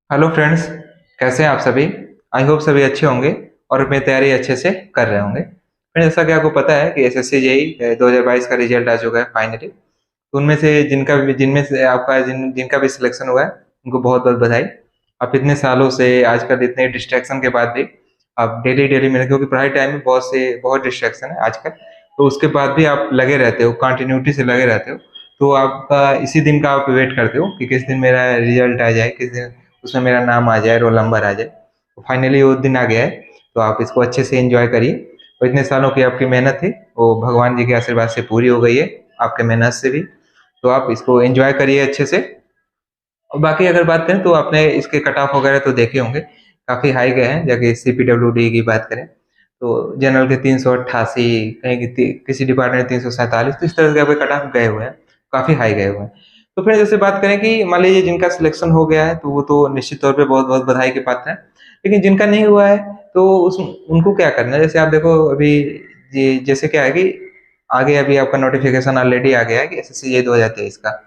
Hello friends. कैसे हैं आप सभी? आई होप सभी अच्छे होंगे और अपनी तैयारी अच्छे से कर रहे होंगे। फ्रेंड्स, जैसा कि आपको पता है कि एसएससी जेई 2022 का रिजल्ट आ चुका है फाइनली। तो उनमें से जिनमें से आपका जिनका भी सिलेक्शन हुआ है, उनको बहुत बहुत बधाई। आप इतने सालों से आजकल इतने डिस्ट्रैक्शन के बाद भी आप डेली डेली मेरे, क्योंकि पढ़ाई टाइम में बहुत डिस्ट्रैक्शन है आजकल, तो उसके बाद भी आप लगे रहते हो, कंटिन्यूटी से लगे रहते हो। तो आपका इसी दिन का आप वेट करते हो कि किस दिन मेरा रिजल्ट आ जाए, किस दिन उसमें मेरा नाम आ जाए, रोल नंबर आ जाए। तो फाइनली वो दिन आ गया है। तो आप इसको अच्छे से एंजॉय करिए। और इतने सालों की आपकी मेहनत थी वो भगवान जी के आशीर्वाद से पूरी हो गई है, आपके मेहनत से भी। तो आप इसको एंजॉय करिए अच्छे से। और बाकी अगर बात करें तो आपने इसके कट ऑफ वगैरह तो देखे होंगे, काफ़ी हाई गए हैं। जैसे CPWD की बात करें तो जनरल के 388, कहीं किसी डिपार्टमेंट में 347, तो इस तरह के आपके कट ऑफ गए हुए हैं, काफ़ी हाई गए हुए हैं। तो फिर जैसे बात करें कि मान लीजिए जिनका सिलेक्शन हो गया है तो वो तो निश्चित तौर पे बहुत बहुत बधाई के पात्र हैं। लेकिन जिनका नहीं हुआ है तो उनको क्या करना है? जैसे आप देखो अभी, जैसे क्या है कि आगे अभी आपका नोटिफिकेशन ऑलरेडी आ गया है कि SSC ये 2023 का।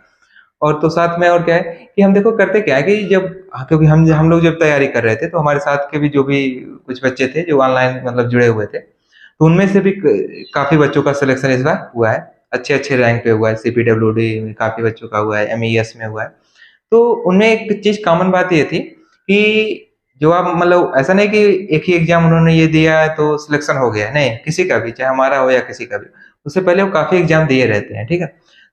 और तो साथ में और क्या है कि हम देखो करते क्या है कि जब, क्योंकि हम लोग जब तैयारी कर रहे थे तो हमारे साथ के भी जो भी कुछ बच्चे थे जो ऑनलाइन मतलब जुड़े हुए थे, तो उनमें से भी काफी बच्चों का सिलेक्शन इस बार हुआ है। अच्छे अच्छे रैंक पे हुआ है, CPWD में काफी बच्चों का हुआ है, MES में हुआ है। तो उनमें एक चीज कॉमन बात ये थी कि जो आप मतलब ऐसा नहीं कि एक ही एग्जाम उन्होंने ये दिया है तो सिलेक्शन हो गया, नहीं, किसी का भी, चाहे हमारा हो या किसी का भी, उससे पहले वो काफी एग्जाम दिए रहते हैं, ठीक है।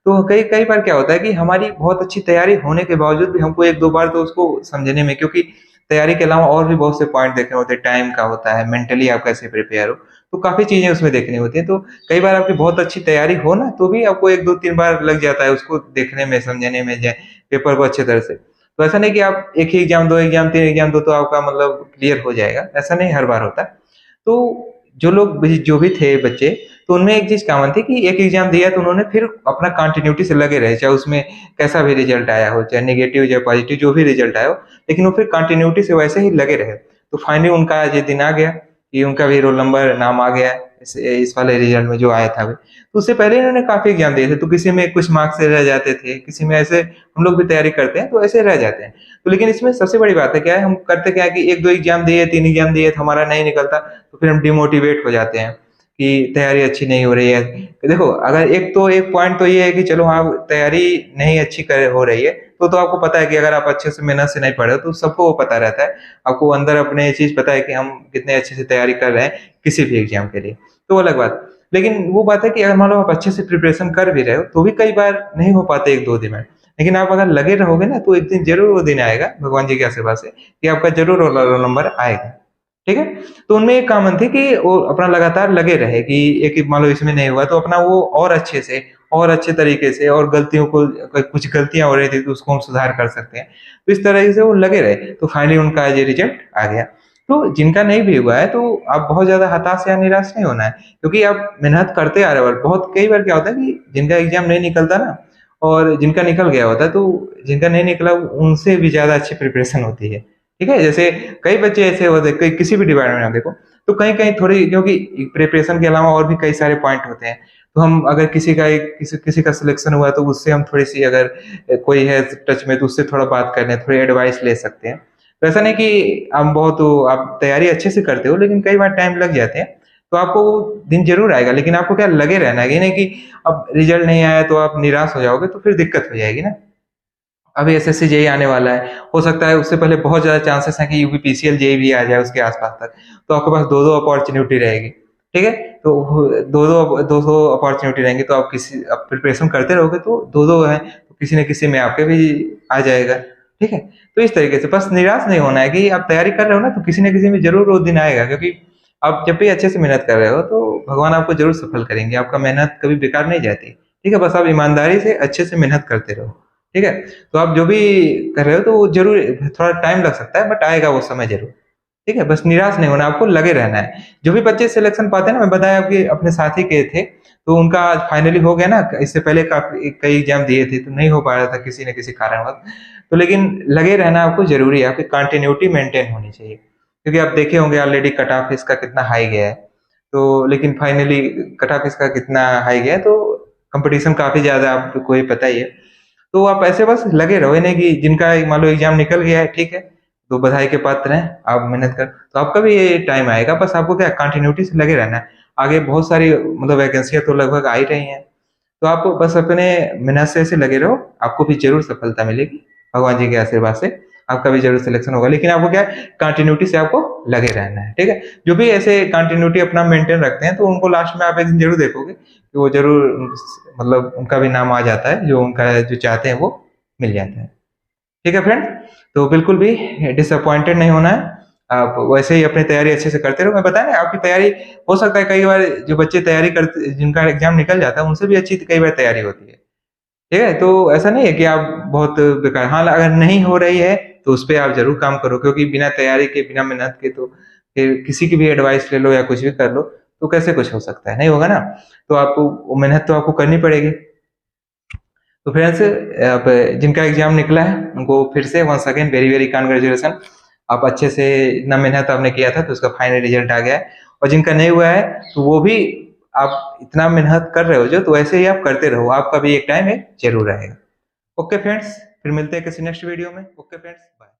तो कई कई बार क्या होता है कि हमारी बहुत अच्छी तैयारी होने के बावजूद भी हमको एक दो बार तो उसको समझने में, क्योंकि तैयारी के अलावा और भी बहुत से पॉइंट देखने होते हैं, टाइम का होता है, मेंटली आप कैसे प्रिपेयर हो, तो काफी चीजें उसमें देखनी होती है। तो कई बार आपकी बहुत अच्छी तैयारी हो ना तो भी आपको एक दो तीन बार लग जाता है उसको देखने में, समझने में, पेपर को अच्छे तरह से। तो ऐसा नहीं कि आप एक ही एग्जाम, दो एग्जाम, तीन एग्जाम दो तो आपका मतलब क्लियर हो जाएगा, ऐसा नहीं हर बार होता। तो जो भी थे बच्चे, तो उनमें एक चीज कॉमन थी कि एक एग्जाम दिया तो उन्होंने फिर अपना कंटिन्यूटी से लगे रहे, चाहे उसमें कैसा भी रिजल्ट आया हो, चाहे नेगेटिव चाहे पॉजिटिव जो भी रिजल्ट आया हो, लेकिन वो फिर कंटिन्यूटी से वैसे ही लगे रहे। तो फाइनली उनका आज ये दिन आ गया कि उनका भी रोल नंबर नाम आ गया है इस वाले रिजल्ट में जो आया था अभी। तो उससे पहले इन्होंने काफी एग्जाम दिए थे, तो किसी में कुछ मार्क्स से रह जाते थे, किसी में ऐसे, हम लोग भी तैयारी करते हैं तो ऐसे रह जाते हैं। तो लेकिन इसमें सबसे बड़ी बात है क्या है, हम करते क्या है कि एक दो एग्जाम दिए, तीन एग्जाम दिए तो हमारा नहीं निकलता, तो फिर हम डिमोटिवेट हो जाते हैं कि तैयारी अच्छी नहीं हो रही है। देखो, अगर एक पॉइंट तो ये है कि चलो हाँ, तैयारी नहीं अच्छी कर हो रही है तो आपको पता है कि अगर आप अच्छे से मेहनत से नहीं पढ़े हो तो सबको वो पता रहता है। आपको अंदर अपने ये चीज पता है कि हम कितने अच्छे से तैयारी कर रहे हैं किसी भी एग्जाम के लिए, तो वो अलग बात। लेकिन वो बात है कि अगर मान लो आप अच्छे से प्रिपरेशन कर भी रहे हो तो भी कई बार नहीं हो पाते एक दो दिन में। लेकिन आप अगर लगे रहोगे ना तो एक दिन जरूर वो दिन आएगा भगवान जी के आशीर्वाद से कि आपका जरूर रोल नंबर आएगा, ठीक है। तो उनमें एक कॉमन थी कि वो अपना लगातार लगे रहे कि एक मान लो इसमें नहीं हुआ तो अपना वो और अच्छे से और अच्छे तरीके से, और गलतियों को, कुछ गलतियां हो रही थी तो उसको हम सुधार कर सकते हैं, तो इस तरह से वो लगे रहे। तो फाइनली उनका ये रिजल्ट आ गया। तो जिनका नहीं भी हुआ है तो आप बहुत ज्यादा हताश या निराश नहीं होना है, क्योंकि आप मेहनत करते आ रहे हो। और बहुत कई बार क्या होता है कि जिनका एग्जाम नहीं निकलता ना, और जिनका निकल गया होता है, तो जिनका नहीं निकला उनसे भी ज्यादा अच्छी प्रिपरेशन होती है, ठीक है। जैसे कई बच्चे ऐसे होते हैं, किसी भी डिपार्टमेंट में आप देखो, तो कहीं कहीं थोड़ी, क्योंकि प्रिपरेशन के अलावा और भी कई सारे पॉइंट होते हैं। तो हम अगर किसी का सिलेक्शन हुआ है तो उससे हम थोड़ी सी, अगर कोई है टच में तो उससे थोड़ा बात कर लें, थोड़ी एडवाइस ले सकते हैं। तो ऐसा नहीं कि आप तैयारी अच्छे से करते हो, लेकिन कई बार टाइम लग जाते हैं। तो आपको वो दिन जरूर आएगा, लेकिन आपको क्या लगे रहना है, ये नहीं कि अब रिजल्ट नहीं आया तो आप निराश हो जाओगे, तो फिर दिक्कत हो जाएगी ना। अभी SSC जेई आने वाला है, हो सकता है उससे पहले बहुत ज्यादा चांसेस हैं कि UPPCL जेई भी आ जाए उसके आसपास तक। तो आपके पास दो दो अपॉर्चुनिटी रहेगी, ठीक है। तो दो दो अपॉर्चुनिटी रहेंगी, तो आप प्रिपरेशन करते रहोगे तो दो दो है, तो किसी न किसी में आपके भी आ जाएगा, ठीक है। तो इस तरीके से बस निराश नहीं होना है कि आप तैयारी कर रहे हो ना, तो किसी न किसी में जरूर वो दिन आएगा, क्योंकि आप जब भी अच्छे से मेहनत कर रहे हो तो भगवान आपको जरूर सफल करेंगे, आपका मेहनत कभी बेकार नहीं जाती, ठीक है। बस आप ईमानदारी से अच्छे से मेहनत करते रहो, ठीक है। तो आप जो भी कर रहे हो तो वो जरूर, थोड़ा टाइम लग सकता है बट आएगा वो समय जरूर, ठीक है। बस निराश नहीं होना, आपको लगे रहना है। जो भी बच्चे सिलेक्शन पाते हैं ना, मैं बताया आपके अपने साथी के थे, तो उनका आज फाइनली हो गया ना। इससे पहले काफी कई एग्जाम दिए थे तो नहीं हो पा रहा था किसी न किसी कारणवश। तो लेकिन लगे रहना आपको जरूरी है, आपकी कंटिन्यूटी मेंटेन होनी चाहिए, क्योंकि आप देखे होंगे ऑलरेडी कट ऑफ इसका कितना हाई गया है। तो लेकिन फाइनली कट ऑफ इसका कितना हाई गया है, तो कंपटीशन काफी ज्यादा, आपको कोई पता ही है। तो आप ऐसे बस लगे रहो, ये नहीं कि जिनका मान लो एग्जाम निकल गया है, ठीक है, तो बधाई के पात्र हैं, आप मेहनत कर, तो आपका भी ये टाइम आएगा, बस आपको क्या कंटिन्यूटी से लगे रहना है। आगे बहुत सारी मतलब वैकेंसियाँ तो लगभग आ ही रही हैं, तो आप बस अपने मेहनत से ऐसे लगे रहो, आपको भी ज़रूर सफलता मिलेगी, भगवान जी के आशीर्वाद से आपका भी ज़रूर सिलेक्शन होगा। लेकिन आपको क्या है कंटिन्यूटी से आपको लगे रहना है, ठीक है? जो भी ऐसे कंटिन्यूटी अपना मेंटेन रखते हैं, तो उनको लास्ट में आप एक दिन ज़रूर देखोगे कि वो ज़रूर मतलब उनका भी नाम आ जाता है, जो उनका जो चाहते हैं वो मिल जाता है। ठीक है फ्रेंड, तो बिल्कुल भी डिसअपॉइंटेड नहीं होना है, आप वैसे ही अपनी तैयारी अच्छे से करते रहो। मैं बताया ना आपकी तैयारी हो सकता है कई बार जो बच्चे तैयारी करते जिनका एग्जाम निकल जाता है उनसे भी अच्छी कई बार तैयारी होती है, ठीक है? तो ऐसा नहीं है कि आप बहुत बेकार, हाँ अगर नहीं हो रही है तो उस पे आप ज़रूर काम करो, क्योंकि बिना तैयारी के, बिना मेहनत के तो फिर किसी की भी एडवाइस ले लो या कुछ भी कर लो, तो कैसे कुछ हो सकता है? नहीं होगा ना। तो आपको वो मेहनत तो आपको करनी पड़ेगी। तो फ्रेंड्स, अब जिनका एग्जाम निकला है उनको फिर से once again very very congratulation. आप अच्छे से इतना मेहनत आपने किया था तो उसका फाइनल रिजल्ट आ गया है। और जिनका नहीं हुआ है तो वो भी, आप इतना मेहनत कर रहे हो जो, तो ऐसे ही आप करते रहो, आपका भी एक टाइम है जरूर आएगा। ओके फ्रेंड्स, फिर मिलते हैं किसी नेक्स्ट वीडियो में। Okay friends, bye.